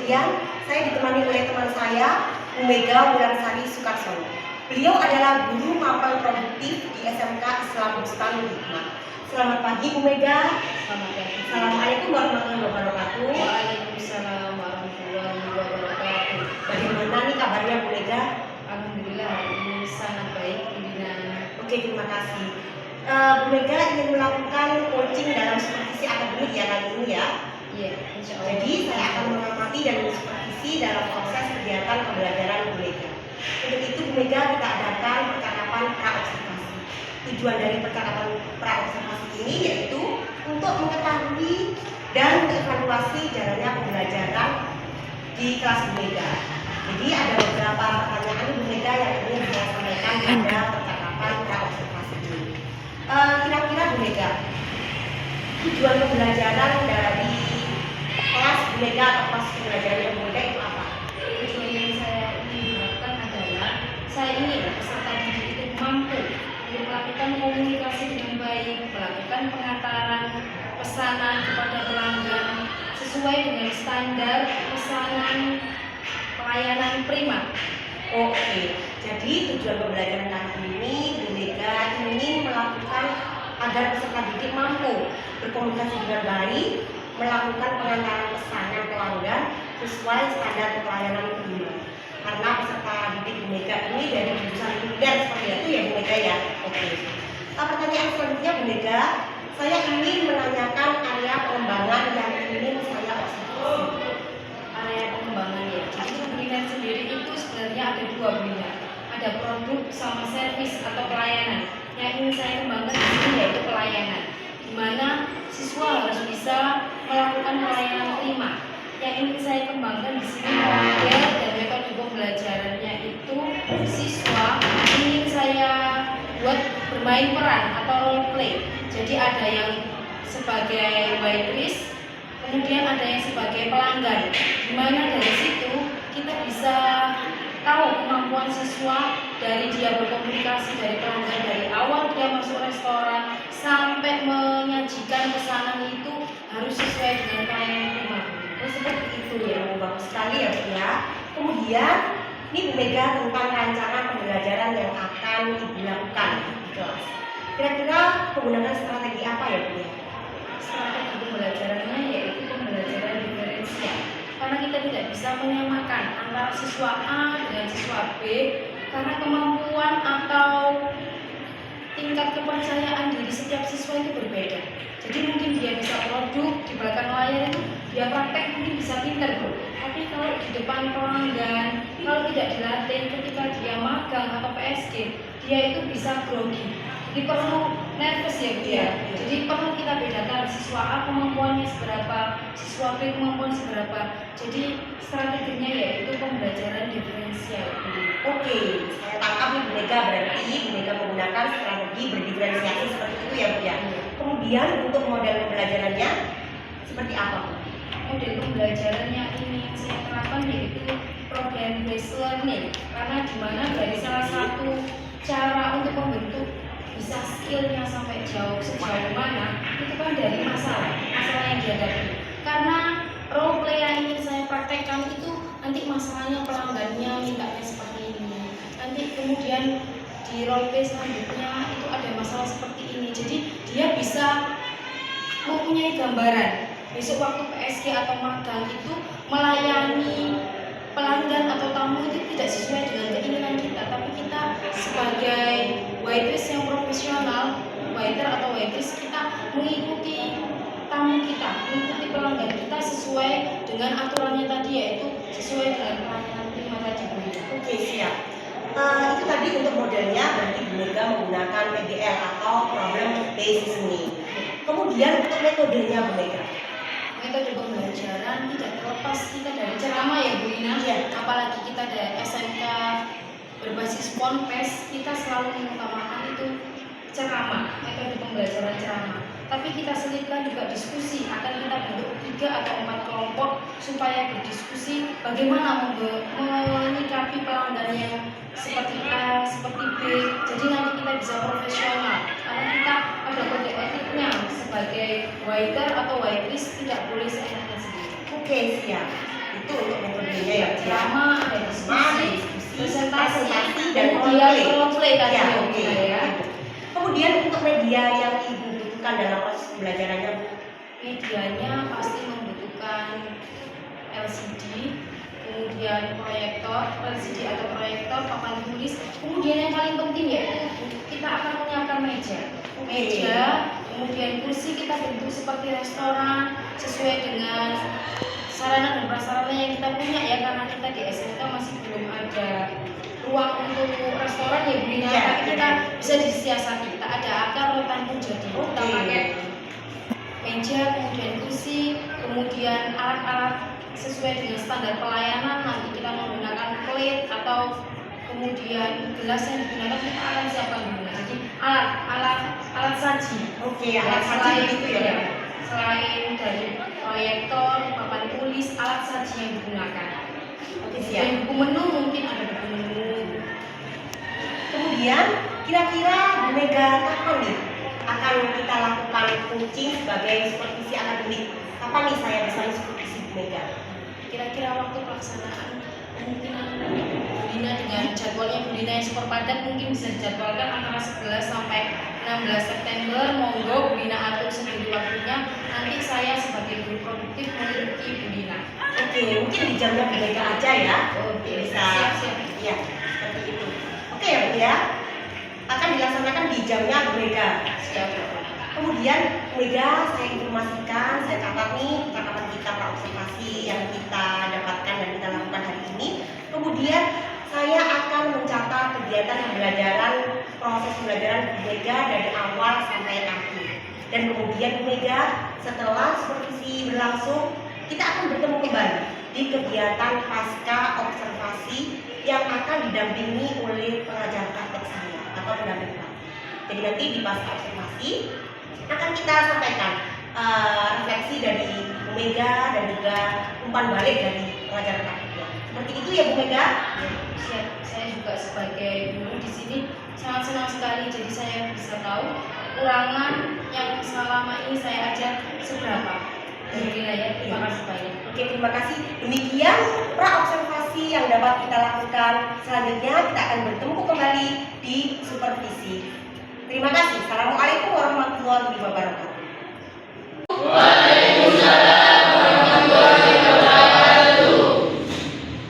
sekalian, saya ditemani oleh teman saya, Bu Mega Wulansari Sukarsono. Beliau adalah guru mapel produktif di SMK Islam Bustani Hikmah. Selamat pagi Bu Mega. Selamat pagi. Assalamualaikum warahmatullahi wabarakatuh. Waalaikumsalam warahmatullahi wabarakatuh. Bagaimana nih kabarnya Bu Mega? Alhamdulillah hari ini sangat baik. Oke, terima kasih. Bu Mega ingin melakukan coaching dalam supervisi akademik ya kali ini ya. Iya, insya Allah. Jadi saya akan mengamati dan mensupervisi dalam proses kegiatan pembelajaran Bu Mega. Untuk itu Bu Mega kita adakan percakapan pra-observasi. Tujuan dari percakapan pra-observasi ini yaitu untuk mengetahui dan mengevaluasi jalannya pembelajaran di kelas Bu Mega. Jadi ada beberapa pertanyaan Bu Mega yang ingin saya sampaikan pada percakapan pra-observasi ini. Kira-kira Bu Mega, tujuan pembelajaran dari kelas Bu Mega atau kelas pembelajaran Bu Mega itu apa? Tujuan yang saya ingin harapkan adalah saya ingin peserta didik itu mampu untuk melakukan komunikasi dengan baik, melakukan pengantaran pesanan kepada pelanggan sesuai dengan standar pesanan pelayanan prima. Oke, jadi tujuan pembelajaran kali ini Bu Mega ingin melakukan agar peserta didik mampu berkomunikasi dengan baik, melakukan pengantaran pesanan pelanggan sesuai standar pelayanan prima. Karena peserta didik Bu Mega ini dari jurusan kuliner seperti itu ya Bu Mega ya. Oke. Pertanyaan selanjutnya Bu Mega, saya ingin menanyakan area pengembangan yang ingin saya observasi. Area pengembangan ya. Jadi kuliner sendiri itu sebenarnya ada dua bidang. Ada produk sama servis atau pelayanan. Yang ingin saya kembangkan di sini yaitu pelayanan, di mana siswa harus bisa melakukan pelayanan prima. Yang ingin saya kembangkan di sini model dan metode pembelajarannya itu siswa ingin saya buat bermain peran atau role play. Jadi ada yang sebagai waitress, kemudian ada yang sebagai pelanggan, di mana dari situ kita bisa tahu kemampuan siswa dari dia berkomunikasi dari pelanggan dari awal dia masuk restoran sampai menyajikan pesanan itu harus sesuai dengan pelayanan prima. Seperti itu ya, bagus sekali ya Bu ya. Kemudian ini Bu Mega tentang rancangan pembelajaran yang akan dilakukan di kelas. Kira-kira menggunakan strategi apa ya Bu ya? Strategi pembelajarannya yaitu pembelajaran diferensial. Karena kita tidak bisa menyamakan antara siswa A dengan siswa B karena kemampuan atau tingkat kepercayaan diri setiap siswa itu berbeda. Jadi mungkin dia bisa produk di belakang layar itu dia praktek mungkin bisa pinter bro. Tapi kalau di depan pelanggan, kalau tidak dilatih ketika dia magang atau PSG, dia itu bisa grogi. Jadi perlu nervous ya Bu ya. Jadi perlu kita bedakan siswa A kemampuannya seberapa, siswa B kemampuan seberapa. Jadi strateginya yaitu pembelajaran diferensial. Oke, saya tangkap nih Bu Mega, berarti Bu Mega menggunakan strategi berdiferensiasi seperti itu ya Bu ya. Kemudian untuk model pembelajarannya seperti apa Bu? Model pembelajaran yang ingin saya terapkan yaitu program based learning, karena dimana dari salah satu cara untuk membentuk bisa skillnya sampai sejauh mana itu kan dari masalah yang dihadapi. Karena role play yang ingin saya praktekkan itu nanti masalahnya pelanggannya mintanya seperti ini, nanti kemudian di role play selanjutnya itu ada masalah seperti ini, jadi dia bisa mempunyai gambaran besok waktu PSG atau magang itu melayani pelanggan atau tamu itu tidak sesuai dengan keinginan kita, tapi kita sebagai waitress yang profesional, waiter atau waitress, kita mengikuti tamu kita, mengikuti pelanggan kita sesuai dengan aturannya tadi, yaitu sesuai dengan pelayanan prima tadi. Oke, siap. Itu tadi untuk modelnya berarti Bu Mega menggunakan PBL atau problem based learning. Kemudian untuk metodenya Bu Mega, metode pembelajaran tidak terlepas kita dari ceramah ya Bu Ina. Ya. Apalagi kita dari SMK berbasis ponpes, kita selalu mengutamakan itu ceramah, metode pembelajaran ceramah. Tapi kita selipkan juga diskusi, akan kita bentuk 3 atau 4 kelompok supaya berdiskusi bagaimana menyikapi pelanggan yang seperti A, seperti B. Jadi nanti kita bisa profesional karena kita ada kode etiknya sebagai waiter atau waitress, tidak boleh seenaknya sendiri. oke siap. Itu untuk metodenya ya, Bu, ya. ceramah, ada diskusi, presentasi, dan kemudian role role play tadi Ya, ya, oke. Bu, ya. Kemudian untuk media yang Ibu butuhkan dalam proses pembelajarannya, Bu. Medianya pasti membutuhkan LCD, kemudian proyektor, LCD atau proyektor, papan tulis, kemudian yang paling penting yaitu kita akan menyiapkan meja, kemudian kursi kita bentuk seperti restoran sesuai dengan sarana dan prasarana yang kita punya ya, karena kita di SMK masih belum ada ruang untuk restoran ya Bu Lina, Iya, tapi kita iya. bisa disiasati, kita ada akar rotan pun jadi kita pakai meja, kemudian kursi, kemudian alat-alat sesuai dengan standar pelayanan. Nanti kita menggunakan plate atau kemudian gelas yang digunakan kita akan siapkan dulu. Jadi alat saji. Oke, alat saji itu ya. ya, selain dari proyektor, papan tulis, alat saji yang digunakan. Oke, Dan siap. buku menu mungkin ada buku menu. Kemudian kira-kira Bu Mega kapan nih akan kita lakukan coaching sebagai supervisi akademik? Kapan nih saya bisa supervisi Bu Mega? Kira-kira waktu pelaksanaan kemungkinan Bu Lina dengan jadwalnya Bu Lina yang super padat mungkin bisa dijadwalkan antara 11 sampai 16 September. Monggo Bu Lina atur sendiri waktunya. Nanti saya sebagai guru produktif mengikuti Bu Lina. Oke, mungkin di jamnya Bu Mega aja ya. Oke, Bisa. siap. Ya, seperti itu. Oke ya Bu ya. Akan dilaksanakan di jamnya Bu Mega. Siap. Kemudian Bu Mega saya informasikan, saya catat nih catatan kita praobservasi yang kita dapatkan dan kita lakukan hari ini. Kemudian saya akan mencatat kegiatan pembelajaran, proses pembelajaran Bu Mega dari awal sampai akhir. Dan kemudian Bu Mega setelah supervisi berlangsung, kita akan bertemu kembali di kegiatan pasca observasi yang akan didampingi oleh pengajar praktek saya atau pendamping praktek. Jadi nanti di pasca observasi akan kita sampaikan refleksi dari Bu Mega dan juga umpan balik dari pengajar prakteknya. Seperti itu ya Bu Mega. Siap. Saya juga sebagai guru di sini sangat senang sekali. Jadi saya bisa tahu kekurangan yang selama ini saya ajar seberapa. Ya, terima kasih banyak. Oke, terima kasih. Demikian praobservasi yang dapat kita lakukan. Selanjutnya kita akan bertemu kembali di supervisi. Terima kasih. Assalamualaikum warahmatullahi wabarakatuh.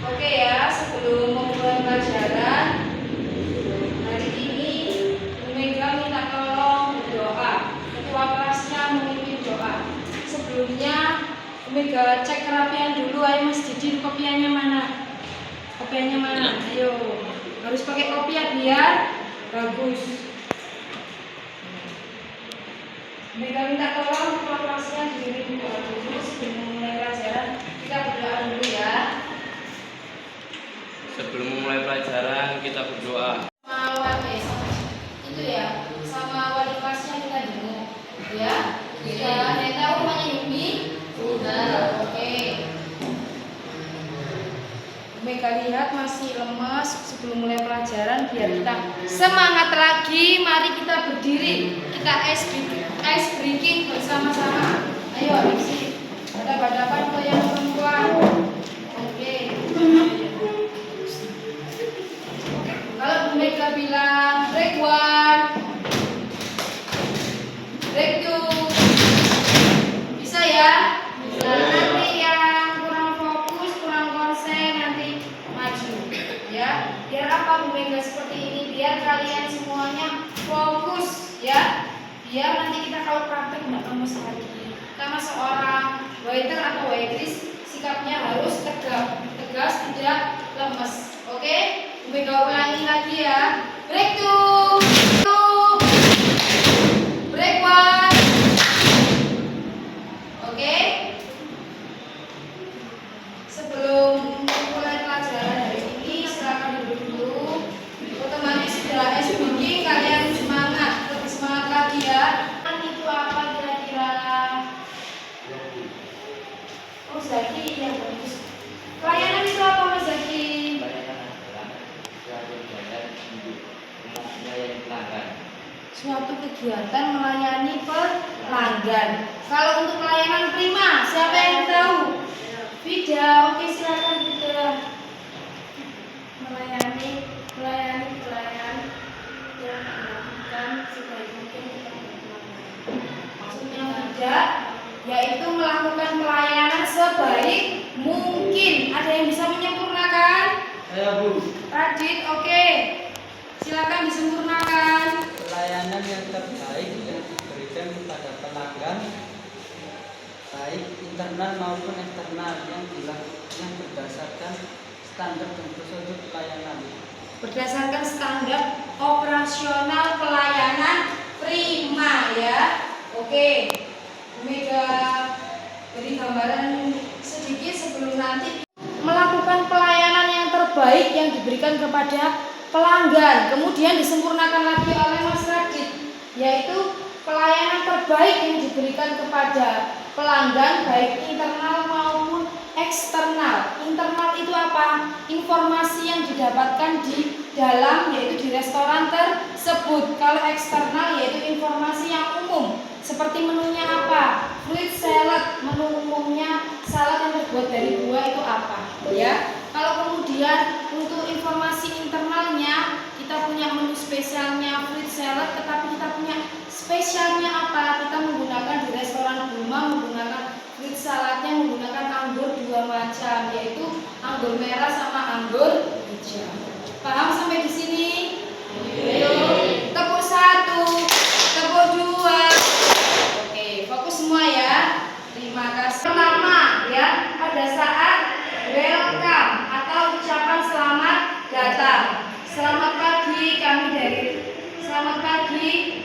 Oke ya, sebelum memulai pelajaran hari ini, Bu Mega minta tolong berdoa. Ketua kelasnya memimpin doa. Sebelumnya Bu Mega cek kerapian dulu. Ayo Mas Didi, kopiannya mana? Kopiannya mana? Ayo, harus pakai kopiah biar bagus. Bu Mega minta tolong ketua kelasnya dipimpin doa dulu sebelum memulai pelajaran. Kita berdoa dulu ya. Sebelum memulai pelajaran kita berdoa. Itu ya, sama wali kelasnya kita dulu ya. Sudah ada yang tahu rumahnya Yumi? Sudah. Oke. Mega lihat masih lemas. Sebelum mulai pelajaran biar kita semangat lagi. Mari kita berdiri, kita ice breaking bersama-sama. Ayo isi hadapan-hadapan ke yang perempuan. Oke. Kalau Bu Mega bilang break one, break two, bisa ya? Bisa. Nanti yang kurang fokus, kurang konsen nanti maju, ya. Biar apa Bu Mega seperti ini? Biar kalian semuanya fokus, ya. Biar nanti kita kalau praktek nggak lemes lagi. Karena seorang waiter atau waitress sikapnya harus tegas, tidak lemes. Oke? Bu Mega ulangi lagi ya. Break two, break one. Oke? Sebelum mulai pelajaran hari ini, silakan duduk dulu. Otomatis sudah SBG, kalian semangat, lebih semangat lagi ya. Itu apa kira-kira? Oh Zaki, ya bagus. Pelayanan itu apa Mas Zaki? Suatu kegiatan melayani pelanggan. Kalau untuk pelayanan prima, siapa yang tahu? Vida, oke silakan Vida. Melayani pelayan yang dilakukan sebaik mungkin kita berkenan. Maksudnya Vida yaitu melakukan pelayanan sebaik mungkin. Ada yang bisa menyempurnakan? Saya Bu. Radit, oke. Silakan disempurnakan. Pelayanan yang terbaik yang diberikan kepada pelanggan baik internal maupun eksternal yang berdasarkan standar dan prosedur pelayanan. Berdasarkan standar operasional pelayanan prima ya. Oke. Mega beri gambaran sedikit sebelum nanti melakukan pelayanan yang terbaik yang diberikan kepada pelanggan. Kemudian disempurnakan lagi oleh Mas Radit, yaitu pelayanan terbaik yang diberikan kepada pelanggan baik internal maupun eksternal. Internal itu apa? Informasi yang didapatkan di dalam yaitu di restoran tersebut. Kalau eksternal yaitu informasi yang umum. Seperti menunya apa? Fruit salad, menu umumnya salad yang terbuat dari buah itu apa? Ya. Kalau kemudian untuk informasi internalnya kita punya menu spesialnya fruit salad, tetapi kita punya spesialnya apa? Kita menggunakan di restoran Buma menggunakan fruit saladnya menggunakan anggur dua macam, yaitu anggur merah sama anggur hijau. Paham sampai di sini? Ayo, tepuk satu, tepuk dua. Oke, fokus semua ya. Terima kasih. Pertama ya, pada saat welcome atau ucapan selamat datang. Selamat pagi, kami dari Selamat pagi.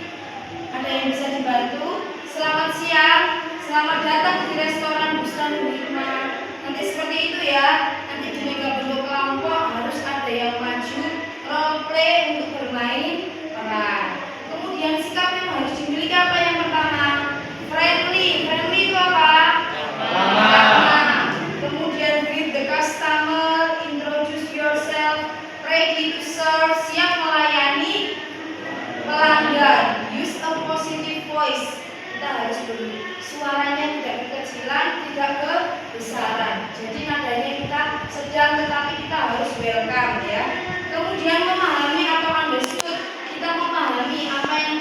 Ada yang bisa dibantu? Selamat siang. Selamat datang di restoran Bustan Hikmah. Nanti seperti itu ya. Nanti di mega bentuk kelompok harus ada yang maju role play untuk bermain peran. Kemudian sikap yang harus dimiliki apa yang pertama? Friendly. Friendly itu apa? Kemudian greet the customer, introduce yourself, ready to serve, siap melayani pelanggan. Use a positive voice. Kita harus suaranya tidak kekecilan, tidak kebesaran. Jadi nadanya kita sedang tetapi kita harus welcome ya. Kemudian memahami atau understood. Kita memahami apa yang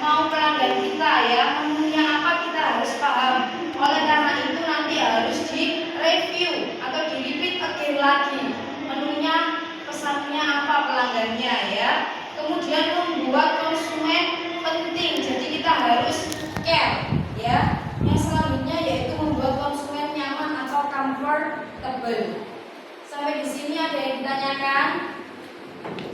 mau pelanggan kita ya. Menunya apa kita harus paham. Oleh karena itu nanti harus di-review atau di-repeat again lagi. Menunya, pesannya apa pelanggannya ya. Kemudian membuat konsumen penting. Jadi kita harus care ya. Yang selanjutnya yaitu membuat konsumen nyaman atau comfortable. Sampai di sini ada yang ditanyakan?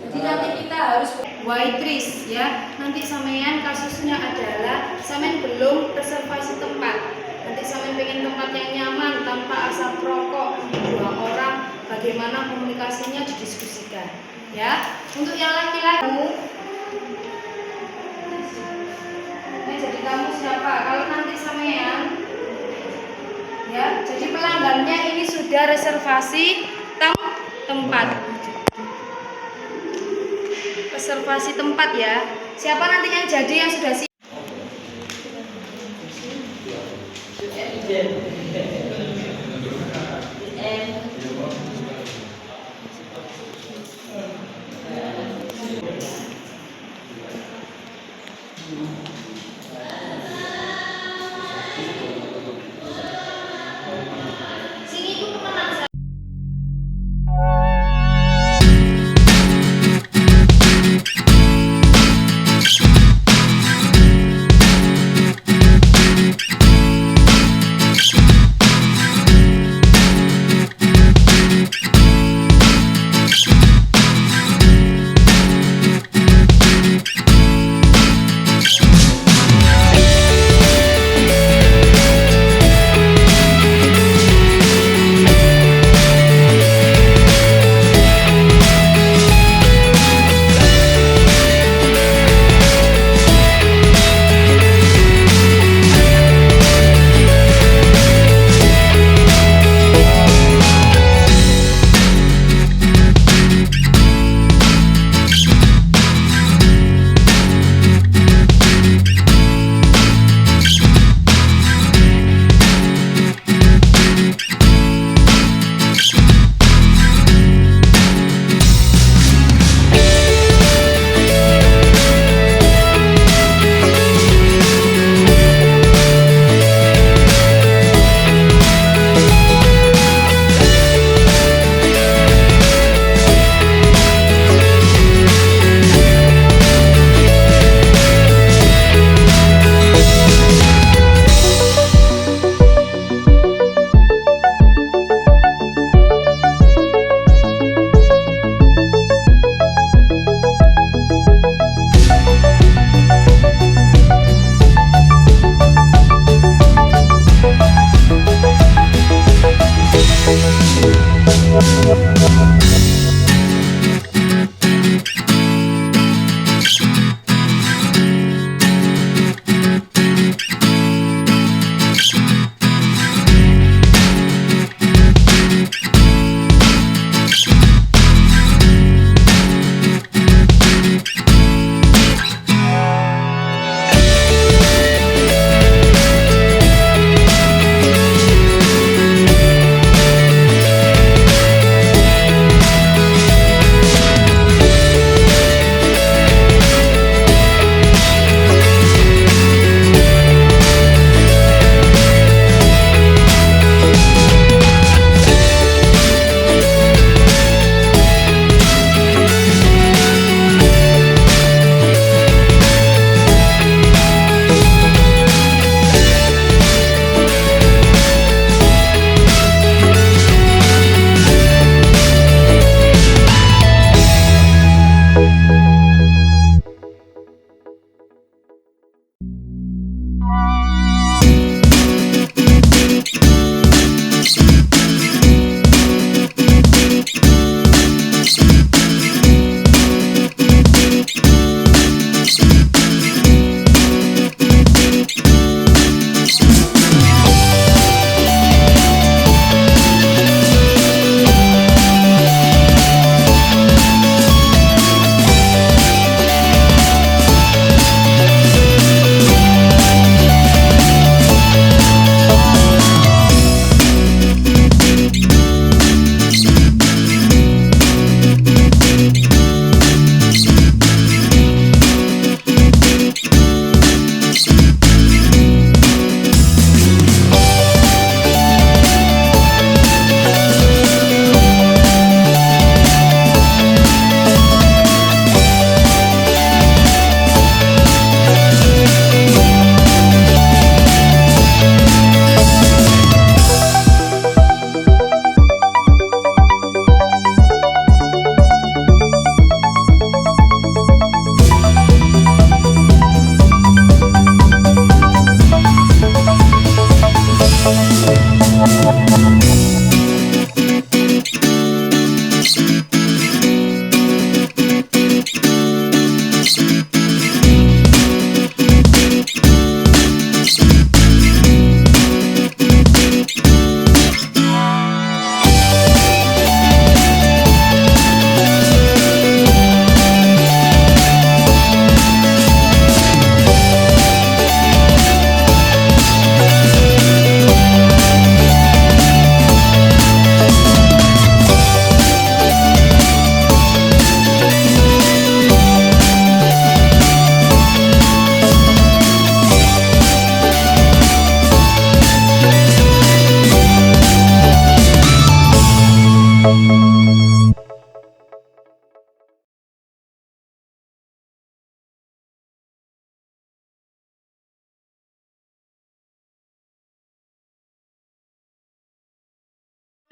Jadi nanti kita harus waitress ya. Nanti sampean kasusnya adalah sampean belum reservasi tempat. Nanti sampean pengen tempat yang nyaman tanpa asap rokok dua orang. Bagaimana komunikasinya didiskusikan ya. Untuk yang laki-laki jadi kamu siapa? Kalau nanti sampean ya, jadi pelanggannya ini sudah reservasi tempat. Reservasi tempat ya. Siapa nanti yang jadi yang sudah siap?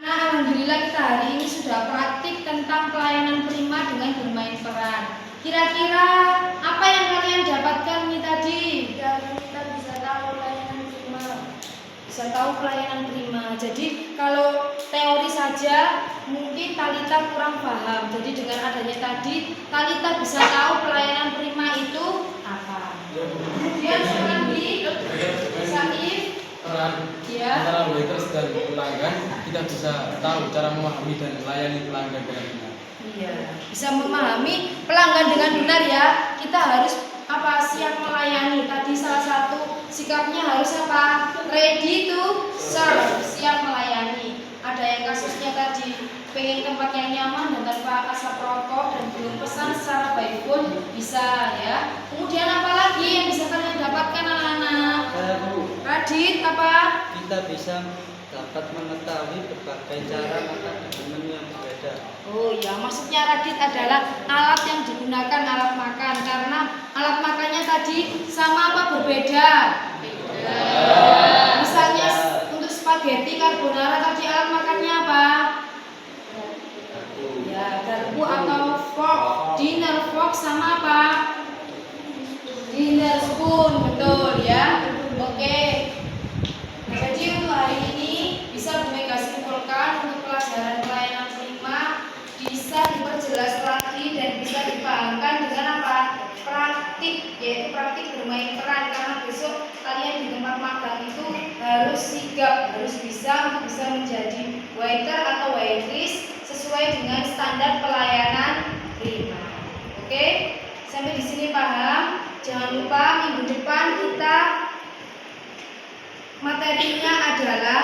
Nah, alhamdulillah kita hari ini sudah praktik tentang pelayanan prima dengan bermain peran. Kira-kira apa yang kalian dapatkan nih tadi? Dan kita bisa tahu pelayanan prima. Bisa tahu pelayanan prima. Jadi kalau teori saja mungkin Talita kurang paham. Jadi dengan adanya tadi Talita bisa tahu pelayanan prima itu apa. Kemudian lagi Saif, peran ya. antara waiters dan pelanggan, kita bisa tahu cara memahami dan melayani pelanggan dengan benar. Iya, bisa memahami pelanggan dengan benar ya. Kita harus siap melayani. Tadi salah satu sikapnya harus ready to serve, siap melayani. Ada yang kasusnya tadi pengen tempat yang nyaman dan tanpa asap rokok dan belum pesan secara by phone bisa ya. Kemudian apa lagi yang bisa kalian dapatkan anak-anak? Bu, Radit apa? kita bisa dapat mengetahui berbagai cara makan di menu yang berbeda. Oh ya, maksudnya Radit adalah alat yang digunakan alat makan karena alat makannya tadi sama apa berbeda? Beda. Misalnya untuk spaghetti carbonara tadi alat makannya apa? Ya, garpu atau fork. Dinner fork sama apa? Dinner spoon, betul ya. Oke. Jadi untuk hari ini bisa Bu Mega simpulkan untuk pelajaran pelayanan prima bisa diperjelas lagi dan bisa dipahamkan dengan apa? Praktik, yaitu praktik bermain peran karena besok kalian di tempat magang itu harus sigap, harus bisa untuk bisa menjadi waiter atau waitress sesuai dengan standar pelayanan prima. Oke, sampai di sini paham? Jangan lupa minggu depan kita materinya adalah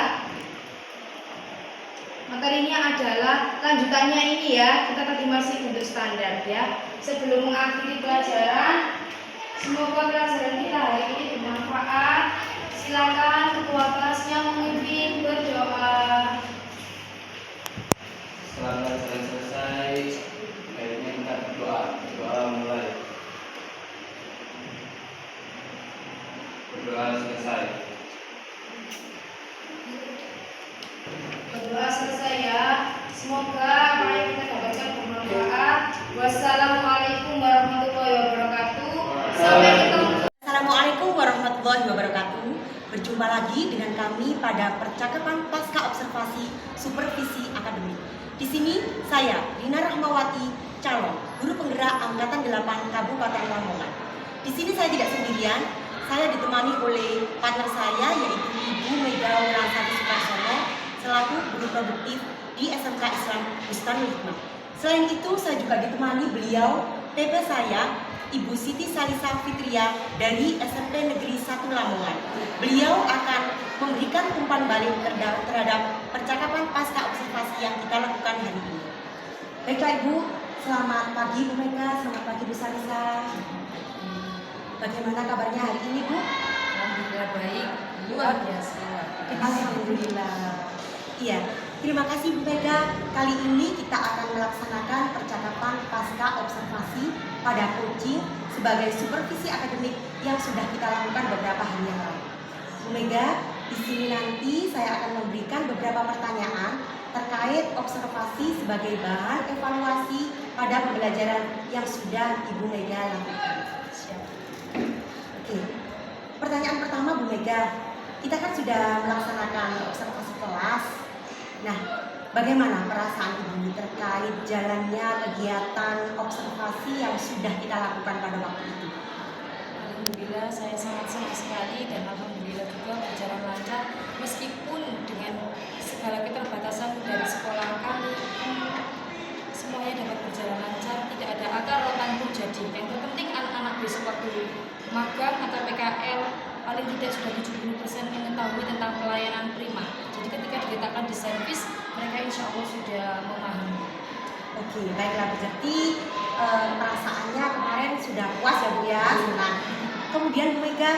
lanjutannya ini ya. Kita tadi masih bentuk standar ya. Sebelum mengakhiri pelajaran, semoga pelajaran kita hari ini bermanfaat. Silakan ketua kelasnya memimpin berdoa. Setelah pelajaran selesai, baiknya kita berdoa. Berdoa mulai. Berdoa selesai. Berdoa selesai ya. Semoga apa yang kita dapatkan bermanfaat. Wassalamualaikum warahmatullahi wabarakatuh. Sampai ketemu. Assalamualaikum warahmatullahi wabarakatuh. Berjumpa lagi dengan kami pada percakapan pasca observasi supervisi akademik. Di sini saya Rina Rahmawati, calon guru penggerak angkatan 8 Kabupaten Lamongan. Di sini saya tidak sendirian, saya ditemani oleh partner saya yaitu Ibu Mega Wirasati Sukarsono selaku guru produktif di SMK Islam Bustanul Hikmah. Selain itu saya juga ditemani beliau PP saya Ibu Siti Salisa Fitria dari SMP Negeri 1 Lamongan. Beliau akan memberikan umpan balik terhadap percakapan pasca observasi yang kita lakukan hari ini. Baiklah Ibu, selamat pagi Bu Mega, selamat pagi Bu Salisa. Bagaimana kabarnya hari ini Bu? Alhamdulillah baik, luar biasa. Alhamdulillah. Iya, terima kasih Bu Mega. Kali ini kita akan melaksanakan percakapan pasca observasi pada coaching sebagai supervisi akademik yang sudah kita lakukan beberapa hari yang lalu. Bu Mega, di sini nanti saya akan memberikan beberapa pertanyaan terkait observasi sebagai bahan evaluasi pada pembelajaran yang sudah Ibu Mega lakukan. Oke, pertanyaan pertama Bu Mega, kita kan sudah melaksanakan observasi kelas. Nah, bagaimana perasaan Ibu terkait jalannya kegiatan observasi yang sudah kita lakukan pada waktu itu? Alhamdulillah saya sangat senang sekali dan alhamdulillah juga berjalan lancar meskipun dengan segala keterbatasan dari sekolah kami semuanya dapat berjalan lancar, tidak ada akar rotan pun jadi. Yang terpenting anak-anak besok waktu magang atau PKL paling tidak sudah 70% mengetahui tentang pelayanan prima. Jadi ketika diletakkan di servis mereka insya Allah sudah memahami. Oke, baiklah berarti perasaannya kemarin sudah puas ya Bu ya, senang. Kemudian Bu Mega,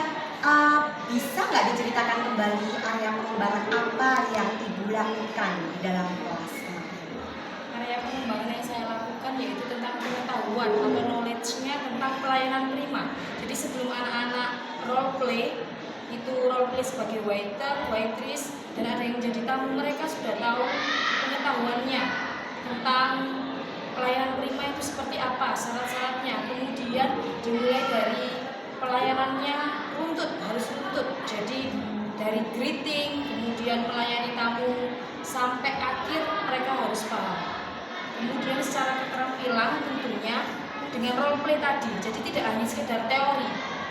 bisa nggak diceritakan kembali area pengembangan apa yang Ibu lakukan di dalam kelas kemarin? Area pengembangan yang saya lakukan yaitu tentang pengetahuan atau knowledge-nya tentang pelayanan prima. Jadi sebelum anak-anak role play itu role play sebagai waiter, waitress, dan ada yang menjadi tamu, mereka sudah tahu pengetahuannya tentang pelayanan prima itu seperti apa, syarat-syaratnya. Kemudian dimulai dari pelayanannya harus runtut. Jadi dari greeting, kemudian melayani tamu sampai akhir mereka harus paham. Kemudian secara keterampilan tentunya dengan role play tadi, jadi tidak hanya sekedar teori.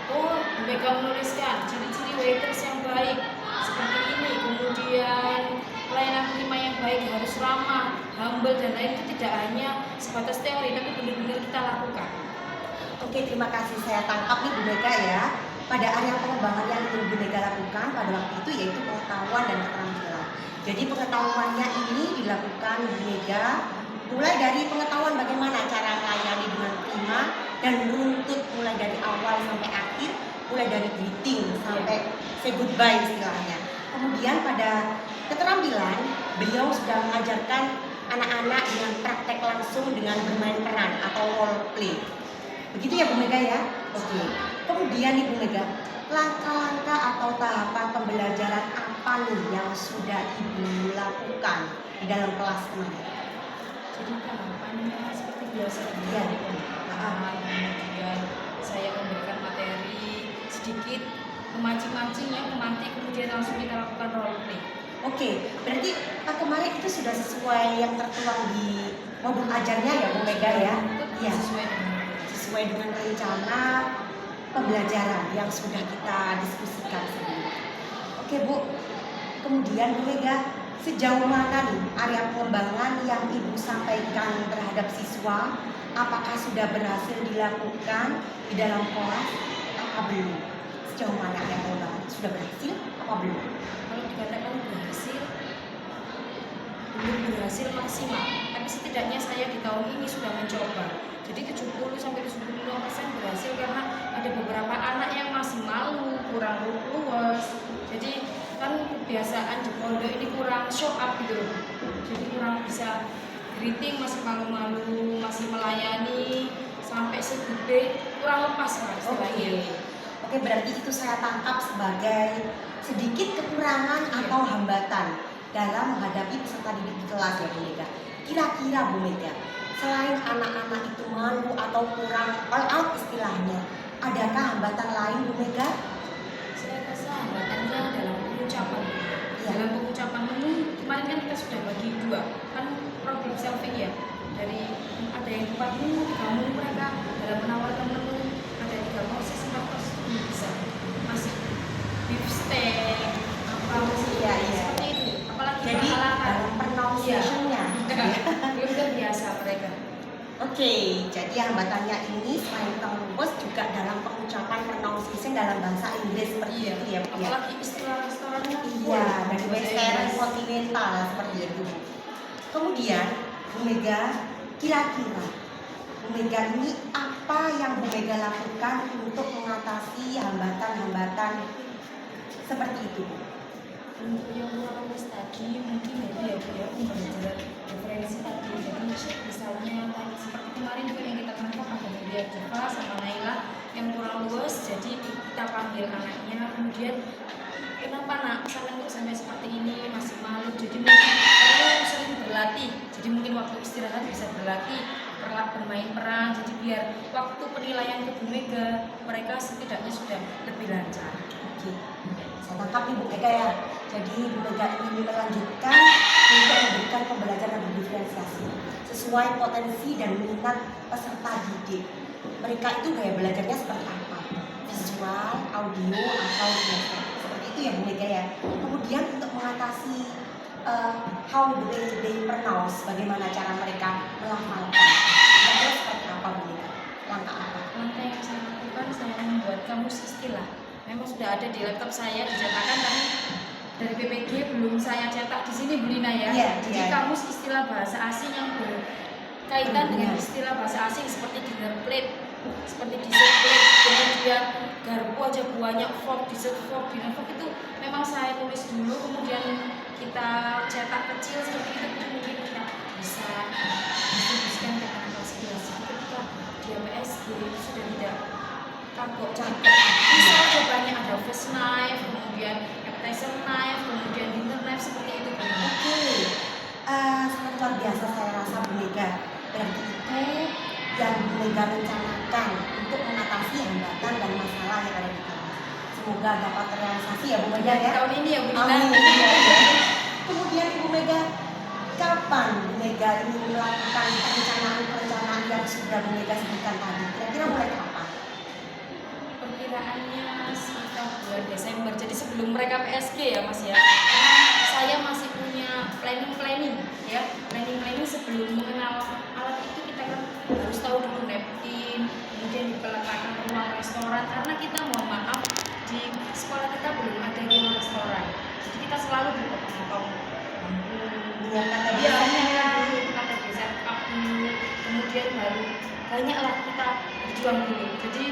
Oh, mereka menuliskan ciri-ciri waiters yang baik seperti ini, kemudian pelayanan prima yang baik harus ramah, humble, dan lain. Itu tidak hanya sebatas teori, tapi benar-benar kita lakukan. Oke, terima kasih. Saya tangkap nih Bu Mega ya. Pada area pengembangan yang Bu Mega lakukan pada waktu itu yaitu pengetahuan dan keterampilan. Jadi pengetahuannya ini dilakukan Bu Mega mulai dari pengetahuan bagaimana cara melayani dengan prima dan runtut mulai dari awal sampai akhir, mulai dari greeting sampai say goodbye istilahnya. Kemudian pada keterampilan beliau sudah mengajarkan anak-anak dengan praktek langsung dengan bermain peran atau role play. Begitu ya Bu Mega ya? Oke. Kemudian nih Bu Mega, langkah-langkah atau tahapan pembelajaran apa nih yang sudah Ibu lakukan di dalam kelas kemarin? Jadi tahapannya seperti biasa, Ya. Kemudian saya memberikan materi sedikit, memancing-mancing ya, memantik, kemudian langsung kita lakukan role play. Oke, berarti kemarin itu sudah sesuai yang tertuang di modul ajarnya ya Bu Mega ya? Iya. Sesuai dengan rencana pembelajaran yang sudah kita diskusikan sebelumnya. Oke Bu, kemudian Bu Mega, sejauh mana nih area pengembangan yang Ibu sampaikan terhadap siswa? Apakah sudah berhasil dilakukan di dalam kelas apa belum? Sejauh mana area pengembangan? Sudah berhasil apa belum? Kalau dikatakan berhasil, belum berhasil maksimal, tapi setidaknya saya di tahun ini sudah mencoba. Jadi 70-75% berhasil karena ada beberapa anak yang masih malu, kurang luwes. Jadi kan kebiasaan di pondok ini kurang show up gitu. Jadi kurang bisa greeting, masih malu-malu, masih melayani sampai segede kurang lepas lah istilahnya. Oke, berarti itu saya tangkap sebagai sedikit kekurangan atau hambatan dalam menghadapi peserta didik di kelas ya Bu Mega. Kira-kira Bu Mega, selain anak-anak itu malu atau kurang all out istilahnya, adakah hambatan lain Bu Mega? Saya rasa hambatannya dalam pengucapan. Ya. Dalam pengucapan menu kemarin kan kita sudah bagi dua, kan problem solving ya. Dari ada yang 4 menu, 3 menu mereka dalam menawarkan menu, ada 3 proses, 4 proses itu bisa masih beef steak, apa masih Iya. seperti itu. Apalagi Jadi peralatan. dalam pronunciation-nya. Belum terbiasa mereka. Oke, jadi hambatannya ini selain terluwes juga dalam pengucapan pronunciation dalam bahasa Inggris seperti itu ya Bu ya. Apalagi istilah restoran kan Iya, dari western kontinental seperti itu. Kemudian Bu Mega, kira-kira Bu Mega ini apa yang Bu Mega lakukan untuk mengatasi hambatan-hambatan seperti itu? Untuk yang kurang tadi mungkin ya pembelajaran referensi tadi. Jadi misalnya tadi seperti kemarin juga yang kita tangkap ada Media Java sama Naila yang kurang luas, jadi kita panggil anaknya, kemudian kenapa nak sampai untuk sampai seperti ini masih malu, jadi mungkin perlu sering berlatih, jadi mungkin waktu istirahat bisa berlatih bermain peran, jadi biar waktu penilaian ke Bu Mega mereka setidaknya sudah lebih lancar. Oke, saya tangkap nih Bu Mega ya. Jadi Bu Mega ingin melanjutkan untuk memberikan pembelajaran yang berdiferensiasi sesuai potensi dan minat peserta didik. Mereka itu gaya belajarnya seperti apa? Visual, audio, atau kinesthetik. Seperti itu ya Bu Mega ya. Kemudian untuk mengatasi how do they pronounce, bagaimana cara mereka melafalkan. Kira-kira seperti apa Bu Mega? Langkah apa? Langkah yang saya lakukan, saya membuat kamus istilah. Memang sudah ada di laptop saya dicetakan, tapi dari PPG belum saya cetak di sini Bu Lina ya. Iya, Jadi iya. kamus istilah bahasa asing yang berkaitan dengan istilah bahasa asing seperti dinner plate, seperti dessert plate, kemudian garpu aja banyak, fork, dessert fork, dinner fork itu memang saya tulis dulu, kemudian kita cetak kecil seperti itu, mungkin kita bisa distribusikan ke anak kelas 11. Jadi ketika dia PSD itu sudah tidak kagok cakep. Misal jawabannya ada breakfast knife, kemudian appetizer knife, kemudian dinner knife seperti itu. Oke, sangat luar biasa saya rasa Bu Mega. Berarti itu yang Bu Mega rencanakan untuk mengatasi hambatan dan masalah yang ada di kelas. Semoga dapat terrealisasi ya Bu Mega ya. Tahun ini ya Bu Dina. Amin. Kemudian Ibu Mega, kapan Bu Mega ingin melakukan perencanaan yang sudah Bu Mega sebutkan tadi? Kira-kira mulai kapan? Perkiraannya sekitar bulan Desember. Jadi sebelum mereka PSG ya Mas ya. Karena saya masih punya planning ya. Planning sebelum mengenal alat itu kita kan harus tahu dulu napkin, kemudian di peletakan ruang restoran. Karena kita mohon maaf di sekolah kita belum ada ruang restoran. Jadi kita selalu dipotong-potong bangku. Menyiapkan tadi Iya, kita tadi set up dulu, kemudian baru banyaklah kita berjuang dulu. Jadi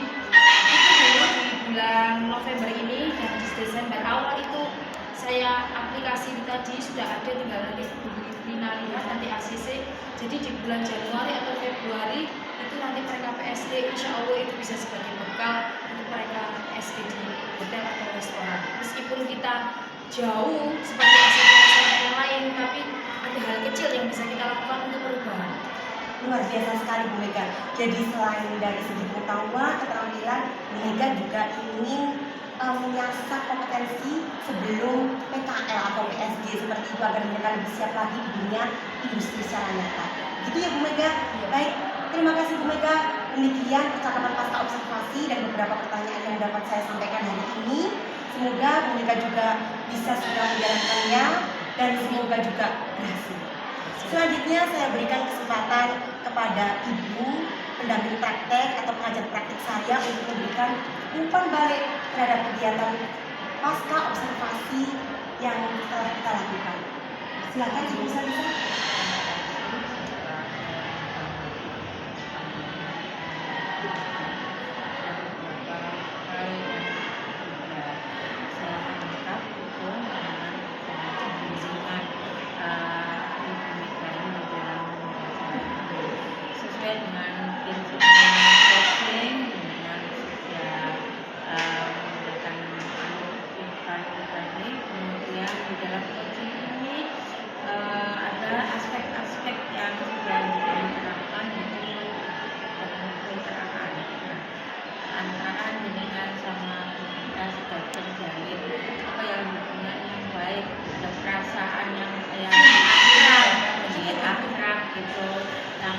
itu dulu di bulan November ini dan di Desember awal itu saya aplikasi tadi sudah ada, tinggal nanti Bu Lina lihat nanti ACC. Jadi di bulan Januari atau Februari itu nanti mereka PSD, insya Allah itu bisa sebagai bekal untuk mereka PSD di hotel atau restoran. Meskipun kita jauh seperti ACC yang lain, tapi ada hal kecil yang bisa kita lakukan untuk perubahan. Luar biasa sekali Bu Mega. Jadi selain dari segi pengetahuan, keterampilan, Bu Mega juga ingin menyasar kompetensi sebelum PKL atau PSG seperti itu agar mereka lebih siap lagi di dunia industri secara nyata. Gitu ya Bu Mega. Baik, terima kasih Bu Mega. Demikian percakapan pasca observasi dan beberapa pertanyaan yang dapat saya sampaikan hari ini. Semoga Bu Mega juga bisa segera menjalankannya dan semoga juga berhasil. Selanjutnya saya berikan kesempatan kepada Ibu pendamping praktek atau pengajar praktek saya untuk memberikan umpan balik terhadap kegiatan pasca observasi yang telah kita lakukan. Silakan Ibu Salisa. sesuai dengan prinsip coaching dengan menggunakan tadi. Kemudian di dalam coaching ini ada aspek-aspek yang sudah diterapkan, yaitu pencerahan antara dengan sama kita sudah terjalin apa yang hubungan yang baik, ada perasaan yang akrab gitu, yang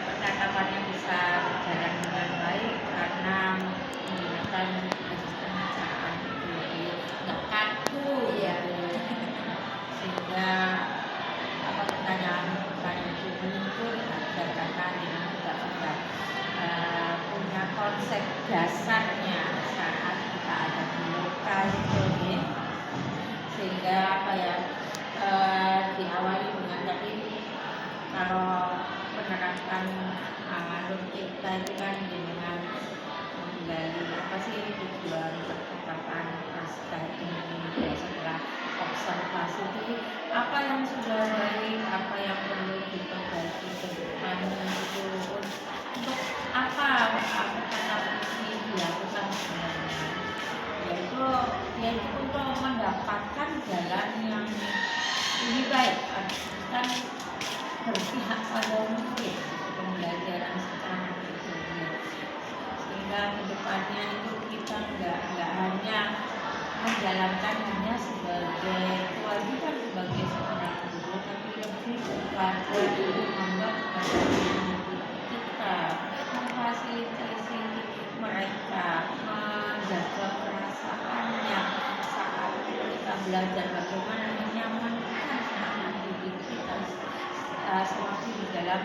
percakapannya bisa berjalan dengan baik karena menggunakan asisten bacaan itu, jadi nggak kaku ya, sehingga apa pertanyaan itu muncul berdasarkan dengan juga sudah punya konsep dasarnya saat kita ada di lokal itu ya. Sehingga apa ya, diawali dengan tadi kalau menerapkan alur kita itu kan dengan menggali apa sih tujuan percakapan pasca ini, setelah observasi itu apa yang sudah baik, apa yang perlu diperbaiki ke depan, itu untuk apa misi dilakukan sebenarnya, yaitu untuk mendapatkan jalan yang lebih baik dan berpihak pada murid, pembelajaran secara individu, sehingga kedepannya itu kita nggak hanya menjalankan hanya sebagai kewajiban sebagai seorang guru, tapi lebih kepada membuat kita memfasilitasi mereka, menjaga perasaannya saat kita belajar, bagaimana menyamankan anak didik kita selama di dalam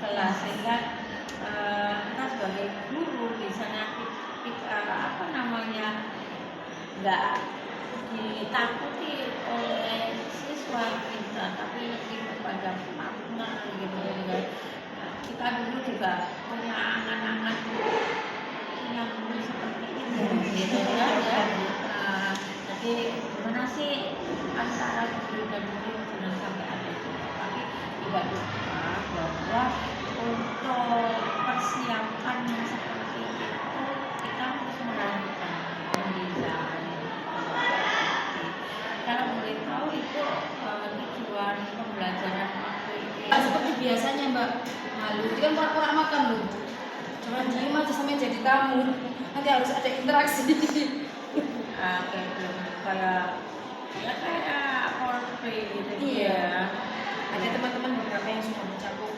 kelas, sehingga kita sebagai guru biasanya kita nggak ditakuti oleh siswa kita, tapi lebih kepada partner gitu ya. Kita dulu juga punya anak-anak yang seperti ini gitu ya. Jadi gimana sih antara guru dan murid jangan sampai ada itu, tapi tidak lupa bahwa untuk persiapan yang seperti itu kita harus merancang, mendesain Mbak. Malu, itu kan pura-pura makan loh. Jangan diem aja sampai jadi tamu. Nanti harus ada interaksi. Kayak belum kayak ya kayak Coldplay gitu Iya. ya. Ada teman-teman beberapa yang sudah mencakup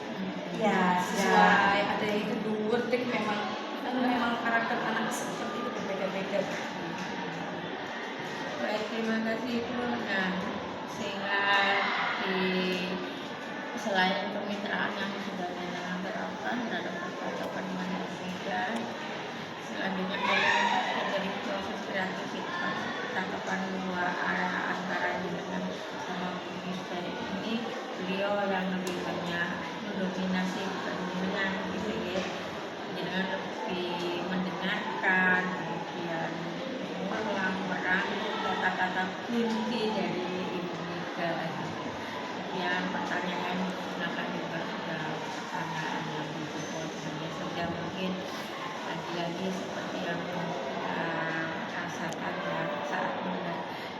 Ya, sesuai, ada itu wording memang kan memang karakter anak seperti itu berbeda-beda. Baik, terima kasih Bu. Nah, sehingga di selain kemitraan yang sudah jenengan terapkan terhadap percakapan manusia, selanjutnya kalian dari proses kreativitas percakapan dua arah antara jenengan sama manusia ini, beliau yang lebih banyak mendominasi jenengan gitu ya, jenengan lebih mendengarkan, kemudian mengulang merangkum kata-kata kunci dari Ibu Mega. Yang pertanyaan menggunakan juga sudah pertanyaan yang lebih sehingga mungkin lagi-lagi seperti yang kita rasakan ya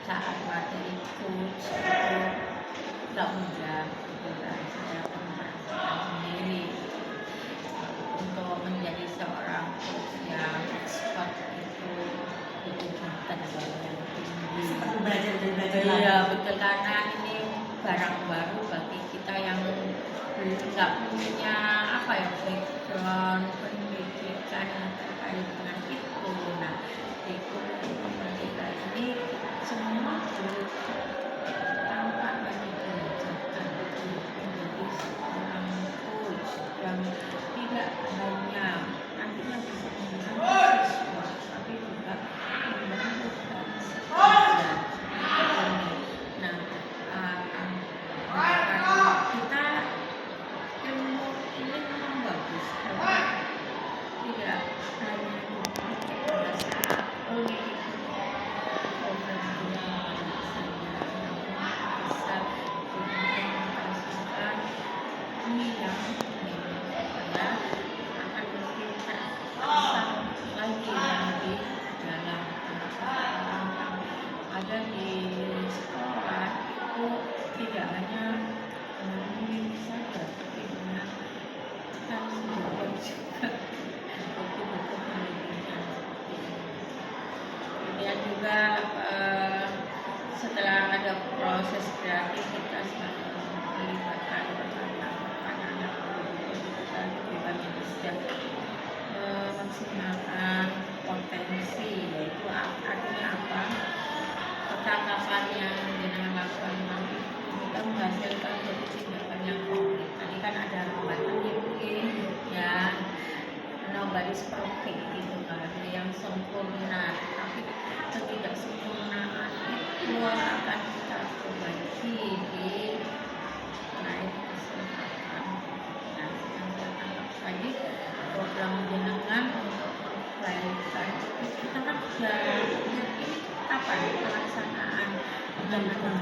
saat materi coach itu tidak mudah gitu kan. Saya pun merasakan sendiri untuk menjadi seorang coach yang expert itu bukan yang tinggi. Seperti belajar dan belajar lagi. Iya betul, karena ini barang baru bagi kita yang nggak punya apa ya background pendidikan yang terkait dengan itu. Nah, itu kita ini semua perlu tanpa belajarkan menjadi seorang coach yang tidak hanya nantinya bisa membantu siswa, tapi juga membantu siswa. Nah, kita ilmu ini memang bagus, tapi tidak hanya pada saat program bisa diimplementasikan ini yang supaya akan kita lagi lebih dalam ada di sekolah itu tidak hanya ini saja, tapi dengan kan juga buku-buku pendidikan. Kemudian juga setelah ada proses kreativitas yang melibatkan pertanyaan yang kita lebih banyak bisa memaksimalkan potensi, yaitu artinya apa? Percakapan yang dengan lakukan nanti kita menghasilkan jadi tindakan yang konkret. Tadi kan ada hambatan ya mungkin ya, nobody's perfect gitu kan, yang sempurna, tapi ketidaksempurnaan itu akan kita perbaiki di lain kesempatan. Nah, yang saya tangkap tadi program jenengan untuk memperbaikkan kita kan sudah yakin kapan pelaksanaan dengan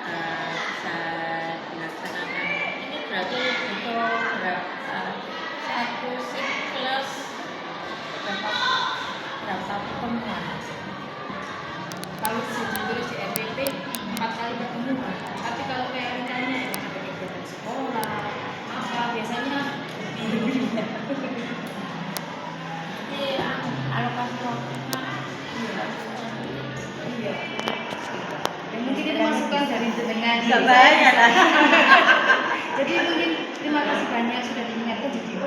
bisa dilaksanakan. Ini berarti untuk satu siklus berapa pertemuan? Kalau terus di RPP 4 kali pertemuan, tapi kalau kayak rencananya ya ada kegiatan sekolah apa biasanya Jadi alokasi waktunya iya. Ya, mungkin itu masukan dari jenengan. Nggak banyak lah. Jadi mungkin terima kasih banyak sudah diingatkan jadi ya.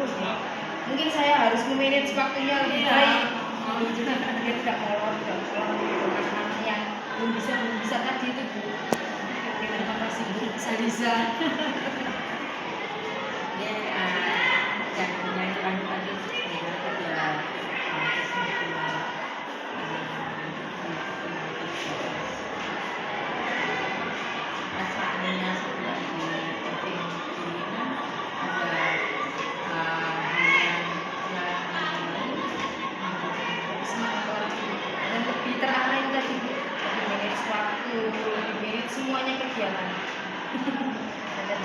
Mungkin saya harus memanage waktunya lebih baik. Biar tidak molor, tidak anak-anak yang belum bisa tadi itu Bu. Terima kasih Bu Saliza. dia yang menyanyikan tadi ya rasaannya setelah di provinsi ini ada Semangat lagi dan lebih terarah itu tadi Bu. Lebih manage waktu, lebih manage semuanya kegiatan. Dan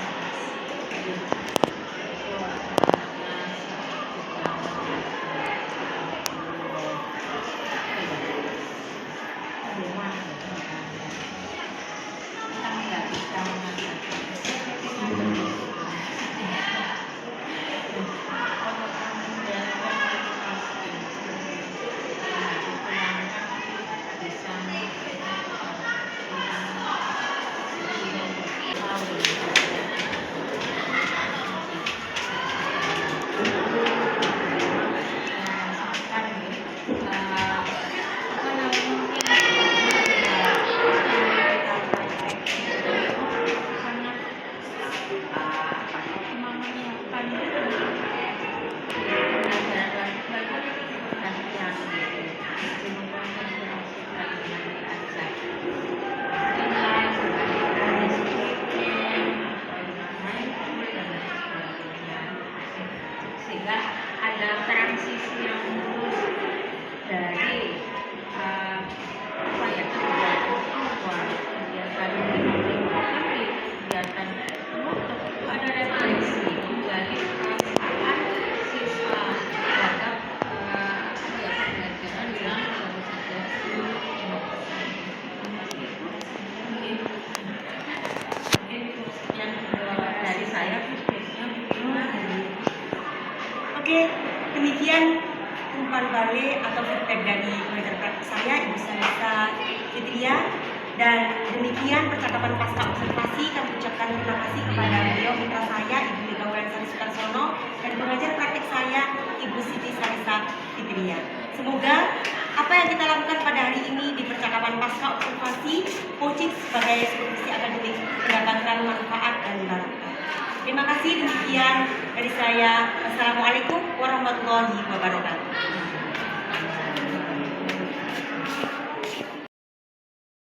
kita nggak bisa mengatakan dari apa ya, kegiatan siswa, kegiatan tapi kegiatan penutup itu ada refleksi dari perasaan siswa terhadap ya pembelajaran yang baru saja yang dari saya khususnya Oke, demikian umpan balik atau feedback dari pengajar praktik saya, Ibu Salisa Fitria. Dan demikian percakapan pasca observasi. Kami ucapkan terima kasih kepada beliau mitra saya, Ibu Mega Wulandari Sukarsono, dan pengajar praktik saya, Ibu Siti Salisa Fitria. Semoga apa yang kita lakukan pada hari ini di percakapan pasca observasi Pocit sebagai supervisi akademik mendapatkan manfaat dan barokah. Terima kasih, demikian dari saya. Wassalamualaikum warahmatullahi wabarakatuh.